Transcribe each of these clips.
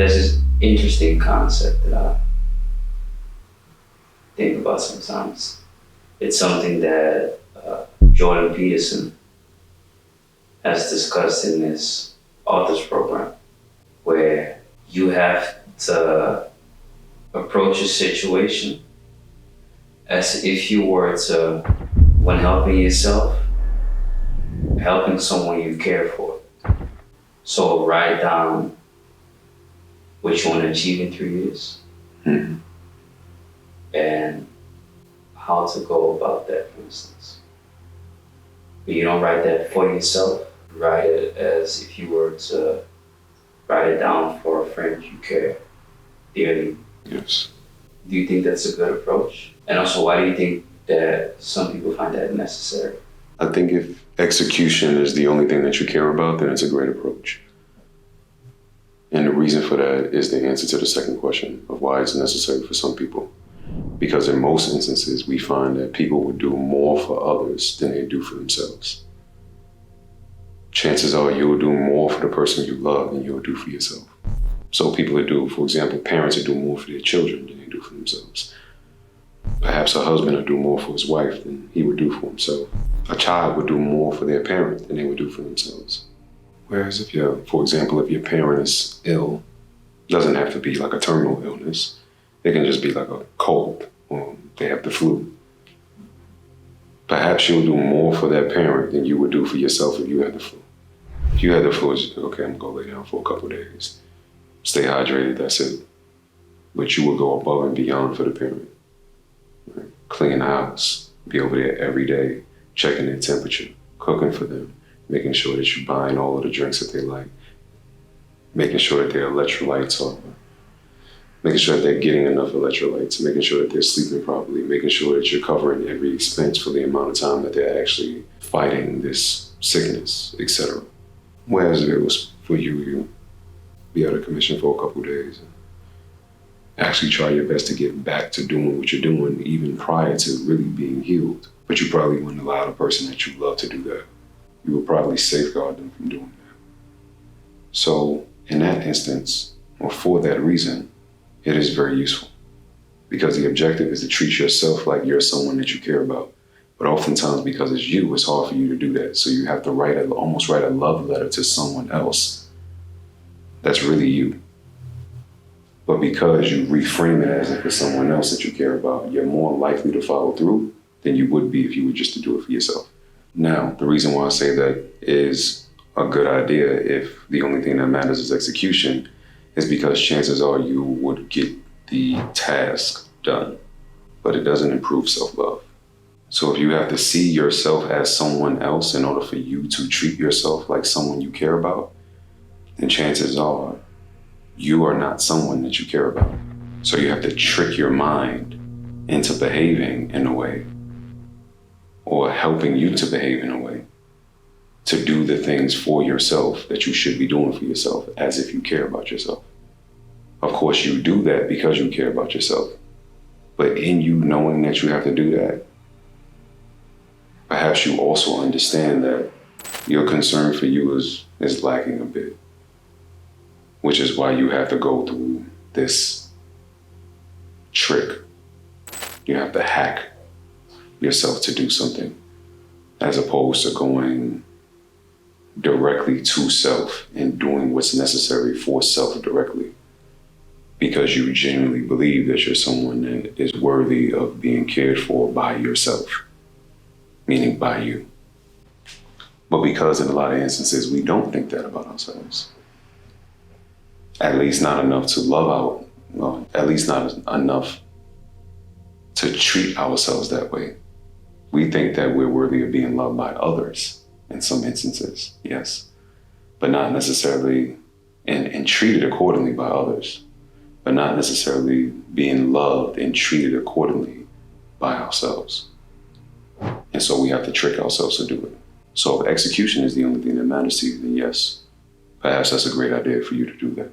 there's this interesting concept that I think about sometimes. It's something that Jordan Peterson has discussed in his authors program, where you have to approach a situation as if you were to, when helping yourself, helping someone you care for. So write down what you want to achieve in 3 years, and how to go about that, for instance. But you don't write that for yourself. Write it as if you were to write it down for a friend you care dearly. Yes. Do you think that's a good approach? And also, why do you think that some people find that necessary? I think if execution is the only thing that you care about, then it's a great approach. And the reason for that is the answer to the second question of why it's necessary for some people. Because in most instances, we find that people would do more for others than they do for themselves. Chances are you will do more for the person you love than you will do for yourself. So people would do, for example, parents would do more for their children than they do for themselves. Perhaps a husband would do more for his wife than he would do for himself. A child would do more for their parent than they would do for themselves. Whereas if for example, if your parent is ill, it doesn't have to be like a terminal illness. It can just be like a cold or they have the flu. Perhaps you'll do more for that parent than you would do for yourself if you had the flu. If you had the flu, it's just, okay, I'm gonna go lay down for a couple of days. Stay hydrated, that's it. But you will go above and beyond for the parent. Right? Clean the house, be over there every day, checking their temperature, cooking for them, making sure that you're buying all of the drinks that they like, making sure that their electrolytes are, making sure that they're getting enough electrolytes, making sure that they're sleeping properly, making sure that you're covering every expense for the amount of time that they're actually fighting this sickness, etc. Whereas if it was for you, you be out of commission for a couple of days and actually try your best to get back to doing what you're doing even prior to really being healed. But you probably wouldn't allow the person that you love to do that. You would probably safeguard them from doing that. So in that instance, or for that reason, it is very useful because the objective is to treat yourself like you're someone that you care about. But oftentimes because it's you, it's hard for you to do that. So you have to almost write a love letter to someone else that's really you. But because you reframe it as if it's someone else that you care about, you're more likely to follow through than you would be if you were just to do it for yourself. Now, the reason why I say that is a good idea if the only thing that matters is execution is because chances are you would get the task done, but it doesn't improve self-love. So if you have to see yourself as someone else in order for you to treat yourself like someone you care about, then chances are you are not someone that you care about. So you have to trick your mind into behaving in a way or helping you to behave in a way to do the things for yourself that you should be doing for yourself as if you care about yourself. Of course, you do that because you care about yourself. But in you knowing that you have to do that, perhaps you also understand that your concern for you is lacking a bit, which is why you have to go through this trick. You have to hack yourself to do something as opposed to going directly to self and doing what's necessary for self directly because you genuinely believe that you're someone that is worthy of being cared for by yourself, meaning by you. But because in a lot of instances we don't think that about ourselves, at least not enough to love out, well, at least not enough to treat ourselves that way. We think that we're worthy of being loved by others in some instances, yes, but not necessarily, and treated accordingly by others, but not necessarily being loved and treated accordingly by ourselves. And so we have to trick ourselves to do it. So if execution is the only thing that matters to you, then yes, perhaps that's a great idea for you to do that.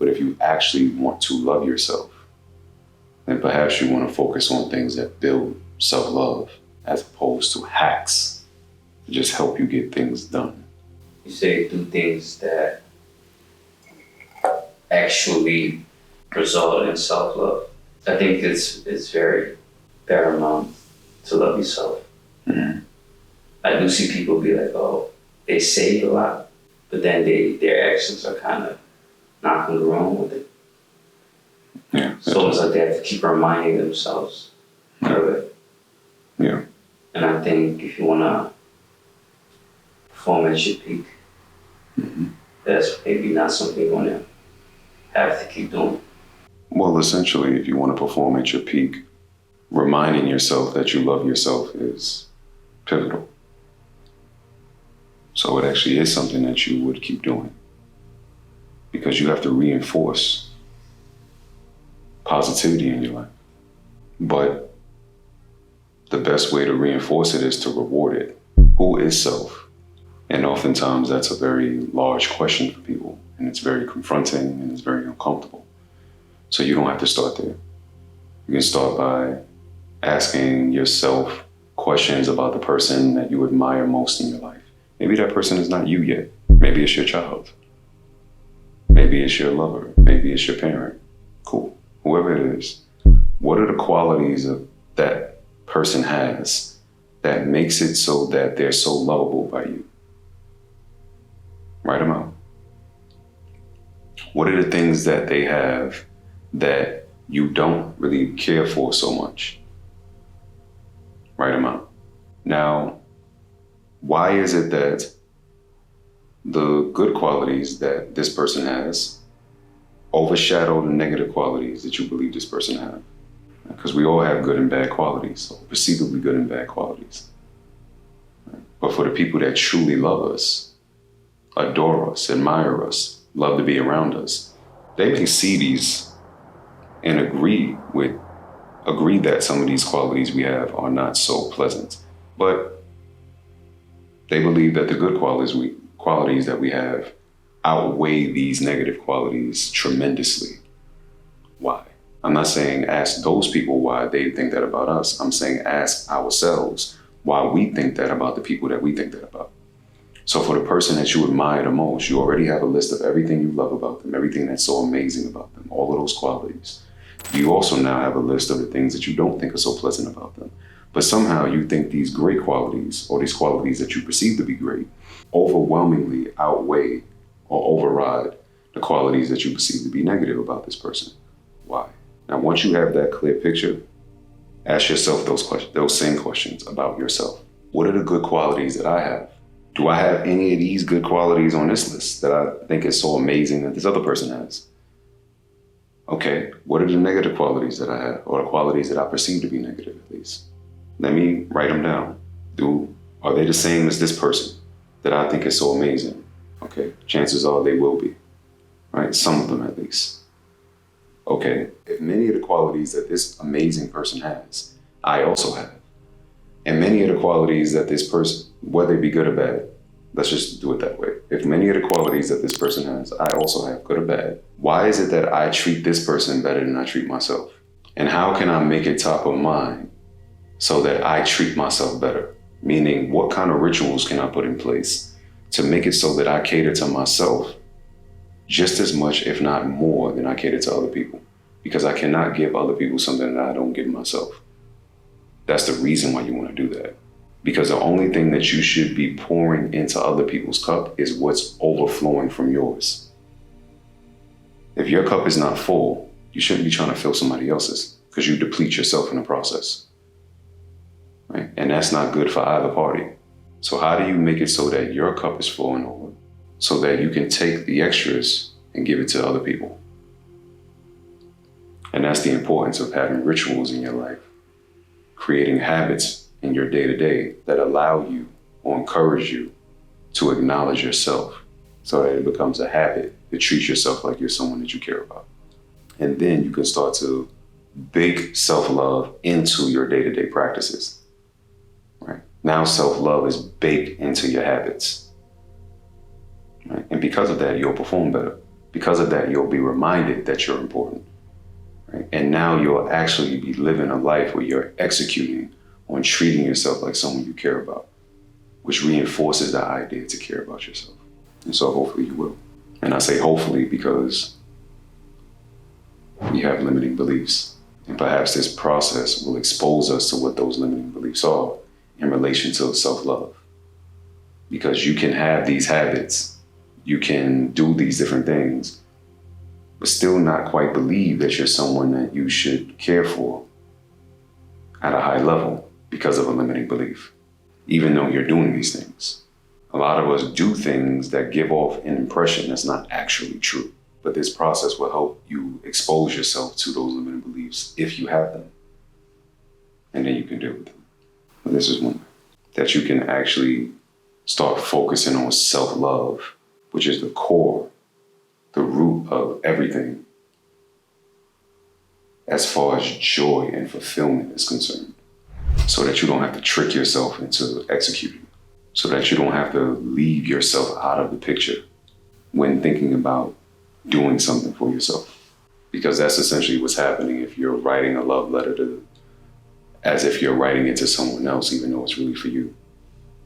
But if you actually want to love yourself, then perhaps you want to focus on things that build self-love as opposed to hacks to just help you get things done. You say do things that actually result in self-love. I think it's very paramount to love yourself. Mm-hmm. I do see people be like, oh, they say a lot, but then their actions are kind of not congruent with it. Yeah. So it's like they have to keep reminding themselves of it. Yeah. And I think if you want to perform at your peak, that's maybe not something you want to have to keep doing. Well, essentially, if you want to perform at your peak, reminding yourself that you love yourself is pivotal. So it actually is something that you would keep doing because you have to reinforce positivity in your life. But the best way to reinforce it is to reward it. Who is self? And oftentimes that's a very large question for people, and it's very confronting and it's very uncomfortable. So you don't have to start there. You can start by asking yourself questions about the person that you admire most in your life. Maybe that person is not you yet. Maybe it's your child. Maybe it's your lover. Maybe it's your parent. Cool. Whoever it is. What are the qualities of that person has that makes it so that they're so lovable by you? Write them out. What are the things that they have that you don't really care for so much? Write them out. Now, why is it that the good qualities that this person has overshadow the negative qualities that you believe this person has? Because we all have good and bad qualities, or perceivably good and bad qualities. But for the people that truly love us, adore us, admire us, love to be around us, they may see these and agree that some of these qualities we have are not so pleasant. But they believe that the good qualities that we have outweigh these negative qualities tremendously. Why? I'm not saying ask those people why they think that about us. I'm saying ask ourselves why we think that about the people that we think that about. So for the person that you admire the most, you already have a list of everything you love about them, everything that's so amazing about them, all of those qualities. You also now have a list of the things that you don't think are so pleasant about them. But somehow you think these great qualities, or these qualities that you perceive to be great, overwhelmingly outweigh or override the qualities that you perceive to be negative about this person. Why? Now, once you have that clear picture, ask yourself those same questions about yourself. What are the good qualities that I have? Do I have any of these good qualities on this list that I think is so amazing that this other person has? Okay, what are the negative qualities that I have, or the qualities that I perceive to be negative at least? Let me write them down. Are they the same as this person that I think is so amazing? Okay, chances are they will be, right? Some of them at least. Okay, if many of the qualities that this amazing person has, I also have. And many of the qualities that this person, whether it be good or bad, let's just do it that way. If many of the qualities that this person has, I also have, good or bad, why is it that I treat this person better than I treat myself? And how can I make it top of mind so that I treat myself better? Meaning, what kind of rituals can I put in place to make it so that I cater to myself just as much, if not more, than I cater to other people? Because I cannot give other people something that I don't give myself. That's the reason why you want to do that. Because the only thing that you should be pouring into other people's cup is what's overflowing from yours. If your cup is not full, you shouldn't be trying to fill somebody else's, because you deplete yourself in the process. Right? And that's not good for either party. So how do you make it so that your cup is flowing over, so that you can take the extras and give it to other people? And that's the importance of having rituals in your life, creating habits in your day-to-day that allow you or encourage you to acknowledge yourself, so that it becomes a habit to treat yourself like you're someone that you care about. And then you can start to bake self-love into your day-to-day practices. Right? Now self-love is baked into your habits. Right? And because of that, you'll perform better. Because of that, you'll be reminded that you're important. Right? And now you'll actually be living a life where you're executing on treating yourself like someone you care about, which reinforces the idea to care about yourself. And so hopefully you will. And I say hopefully because We have limiting beliefs. And perhaps this process will expose us to what those limiting beliefs are in relation to self-love. Because you can have these habits, you can do these different things, but still not quite believe that you're someone that you should care for at a high level because of a limiting belief, even though you're doing these things. A lot of us do things that give off an impression that's not actually true. But this process will help you expose yourself to those limiting beliefs if you have them. And then you can deal with them. But this is one way that you can actually start focusing on self-love, which is the core, the root of everything as far as joy and fulfillment is concerned. So that you don't have to trick yourself into executing. So that you don't have to leave yourself out of the picture when thinking about doing something for yourself. Because that's essentially what's happening if you're writing a love letter as if you're writing it to someone else, even though it's really for you.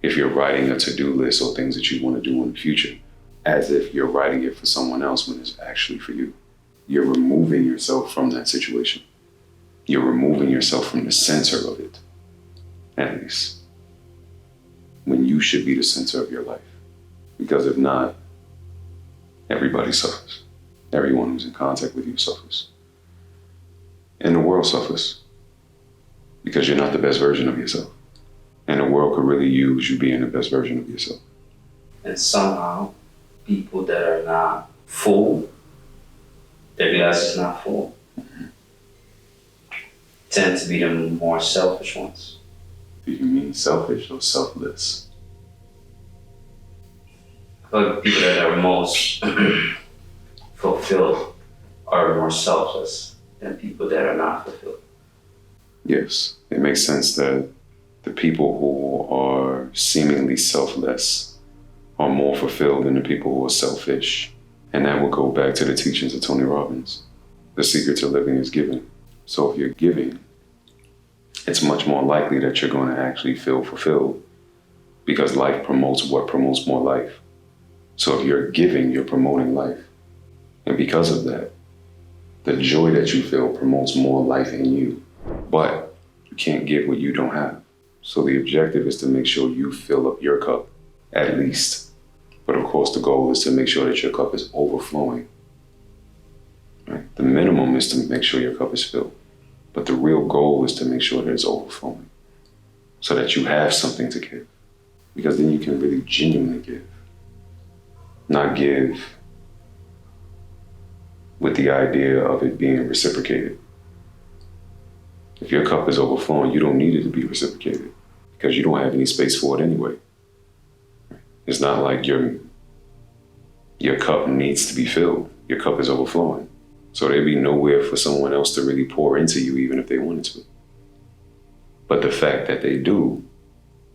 If you're writing a to-do list or things that you want to do in the future, as if you're writing it for someone else when it's actually for you. You're removing yourself from that situation. You're removing yourself from the center of it, at least. When you should be the center of your life. Because if not, everybody suffers. Everyone who's in contact with you suffers. And the world suffers. Because you're not the best version of yourself. And the world could really use you being the best version of yourself. And somehow, people that are not full, their glass is not full, tend to be the more selfish ones. Do you mean selfish or selfless? I feel like people that are most fulfilled are more selfless than people that are not fulfilled. Yes, it makes sense that the people who are seemingly selfless are more fulfilled than the people who are selfish. And that will go back to the teachings of Tony Robbins. The secret to living is giving. So if you're giving, it's much more likely that you're going to actually feel fulfilled because life promotes what promotes more life. So if you're giving, you're promoting life. And because of that, the joy that you feel promotes more life in you. But you can't give what you don't have. So the objective is to make sure you fill up your cup, at least. But of course, the goal is to make sure that your cup is overflowing. Right? The minimum is to make sure your cup is filled. But the real goal is to make sure that it's overflowing so that you have something to give. Because then you can really genuinely give. Not give with the idea of it being reciprocated. If your cup is overflowing, you don't need it to be reciprocated because you don't have any space for it anyway. It's not like your cup needs to be filled. Your cup is overflowing. So there'd be nowhere for someone else to really pour into you even if they wanted to. But the fact that they do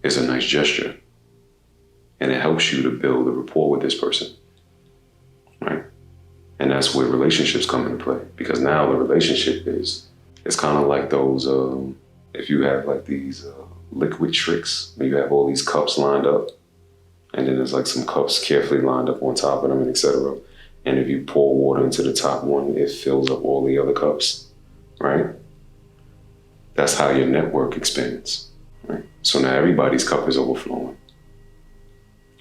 is a nice gesture. And it helps you to build a rapport with this person, right? And that's where relationships come into play. Because now the relationship it's kind of like those, if you have like these liquid tricks, where you have all these cups lined up, and then there's like some cups carefully lined up on top of them, and etc. And if you pour water into the top one, it fills up all the other cups, right? That's how your network expands, right? So now everybody's cup is overflowing.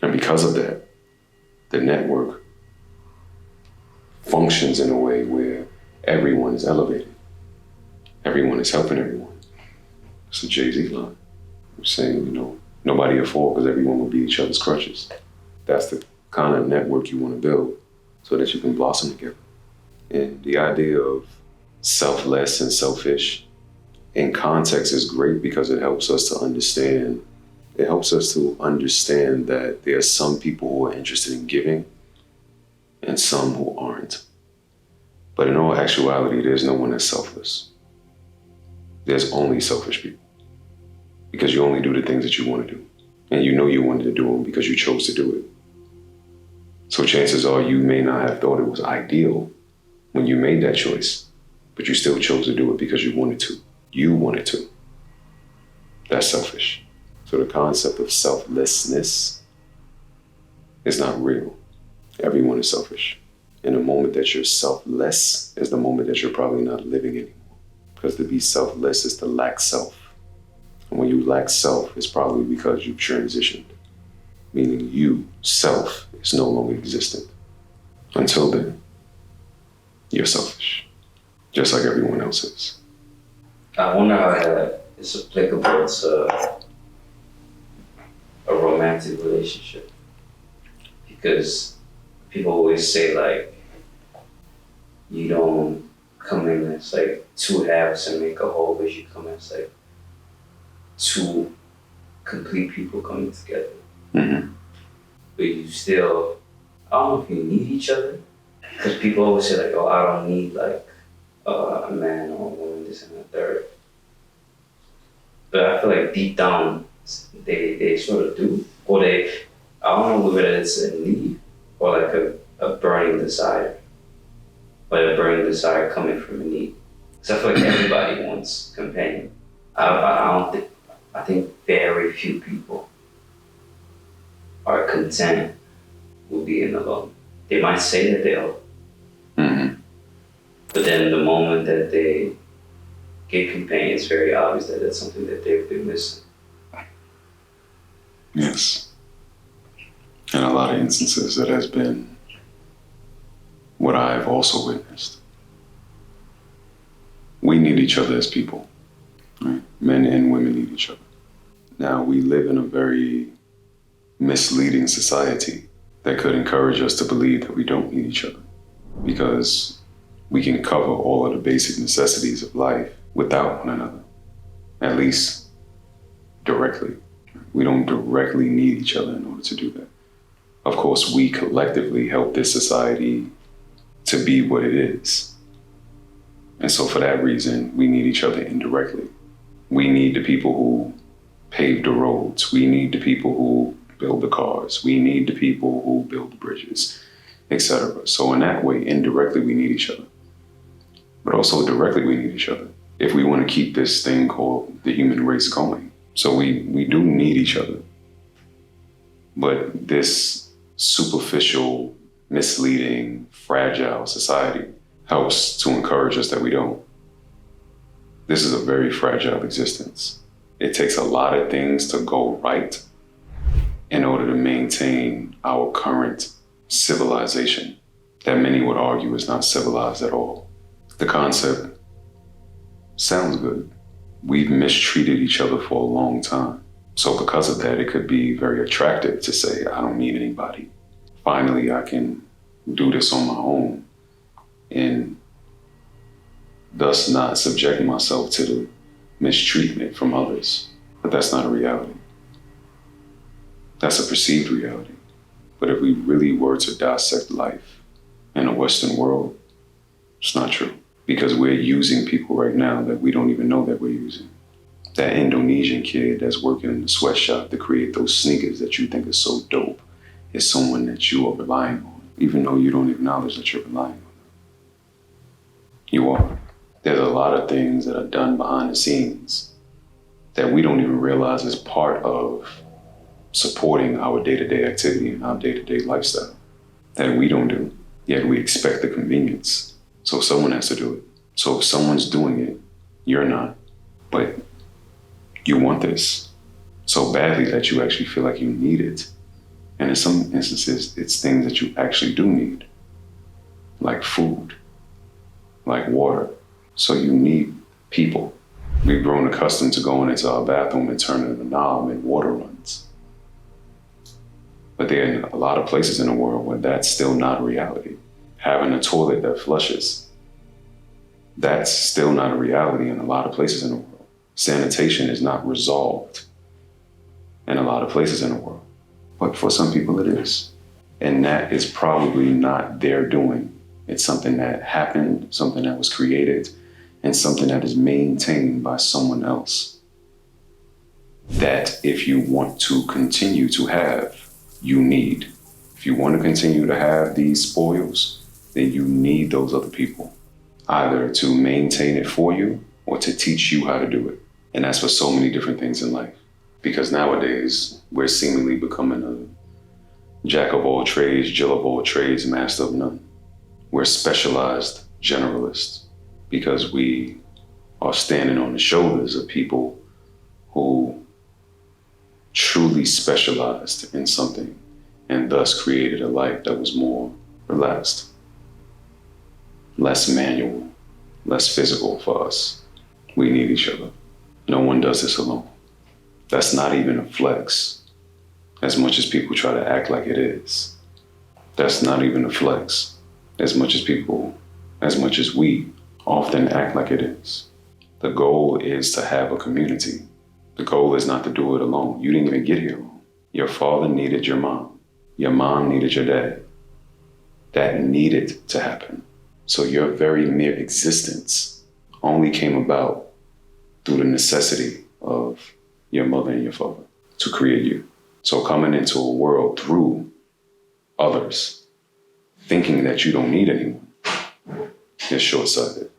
And because of that, the network functions in a way where everyone is elevated. Everyone is helping everyone. It's a Jay-Z line. I'm saying, nobody at fault because everyone will be each other's crutches. That's the kind of network you want to build so that you can blossom together. And the idea of selfless and selfish in context is great because it helps us to understand. It helps us to understand that there are some people who are interested in giving and some who aren't. But in all actuality, there's no one that's selfless. There's only selfish people because you only do the things that you want to do. And you know you wanted to do them because you chose to do it. So chances are you may not have thought it was ideal when you made that choice, but you still chose to do it because you wanted to. You wanted to. That's selfish. So the concept of selflessness is not real. Everyone is selfish. And the moment that you're selfless is the moment that you're probably not living anymore. Because to be selfless is to lack self. And when you lack self, it's probably because you've transitioned. Meaning you, self, is no longer existent. Until then, you're selfish. Just like everyone else is. I wonder how that is applicable to a romantic relationship. Because people always say, like, you don't come in as like two halves and make a whole, but you come as like two complete people coming together. Mm-hmm. But you still, I don't know if you need each other. Because people always say, like, oh, I don't need like a man or a woman, this and that, third. But I feel like deep down, they sort of do. Or I don't know whether it's a need or like a burning desire. But a burning desire coming from a need. Because I feel like everybody wants companion. I think very few people are content with being alone. They might say that they are. Mm-hmm. But then the moment that they get companion, it's very obvious that that's something that they've been missing. Yes. In a lot of instances, that has been what I've also witnessed. We need each other as people. Right? Men and women need each other. Now, we live in a very misleading society that could encourage us to believe that we don't need each other because we can cover all of the basic necessities of life without one another, at least directly. We don't directly need each other in order to do that. Of course, we collectively help this society to be what it is. And so for that reason, we need each other indirectly. We need the people who pave the roads. We need the people who build the cars. We need the people who build the bridges, etc. So in that way, indirectly, we need each other. But also directly, we need each other if we want to keep this thing called the human race going. So we do need each other. But this superficial, misleading, fragile society helps to encourage us that we don't. This is a very fragile existence. It takes a lot of things to go right in order to maintain our current civilization that many would argue is not civilized at all. The concept sounds good. We've mistreated each other for a long time. So because of that, it could be very attractive to say, I don't need anybody. Finally, I can do this on my own and thus not subject myself to the mistreatment from others. But that's not a reality. That's a perceived reality. But if we really were to dissect life in the Western world, it's not true. Because we're using people right now that we don't even know that we're using. That Indonesian kid that's working in the sweatshop to create those sneakers that you think is so dope is someone that you are relying on, even though you don't acknowledge that you're relying on them. You are. There's a lot of things that are done behind the scenes that we don't even realize is part of supporting our day-to-day activity and our day-to-day lifestyle that we don't do, yet we expect the convenience. So someone has to do it. So if someone's doing it, you're not. But you want this so badly that you actually feel like you need it. And in some instances, it's things that you actually do need, like food, like water. So you need people. We've grown accustomed to going into our bathroom and turning the knob and water runs. But there are a lot of places in the world where that's still not a reality. Having a toilet that flushes, that's still not a reality in a lot of places in the world. Sanitation is not resolved in a lot of places in the world. But for some people it is. And that is probably not their doing. It's something that happened, something that was created, and something that is maintained by someone else. That if you want to continue to have, you need. If you want to continue to have these spoils, then you need those other people, either to maintain it for you or to teach you how to do it. And that's for so many different things in life. Because nowadays, we're seemingly becoming a jack of all trades, Jill of all trades, master of none. We're specialized generalists because we are standing on the shoulders of people who truly specialized in something and thus created a life that was more relaxed, less manual, less physical for us. We need each other. No one does this alone. That's not even a flex, as much as people try to act like it is. That's not even a flex, as much as we often act like it is. The goal is to have a community. The goal is not to do it alone. You didn't even get here alone. Your father needed your mom. Your mom needed your dad. That needed to happen. So your very mere existence only came about through the necessity of your mother and your father to create you. So coming into a world through others, thinking that you don't need anyone, is short-sighted.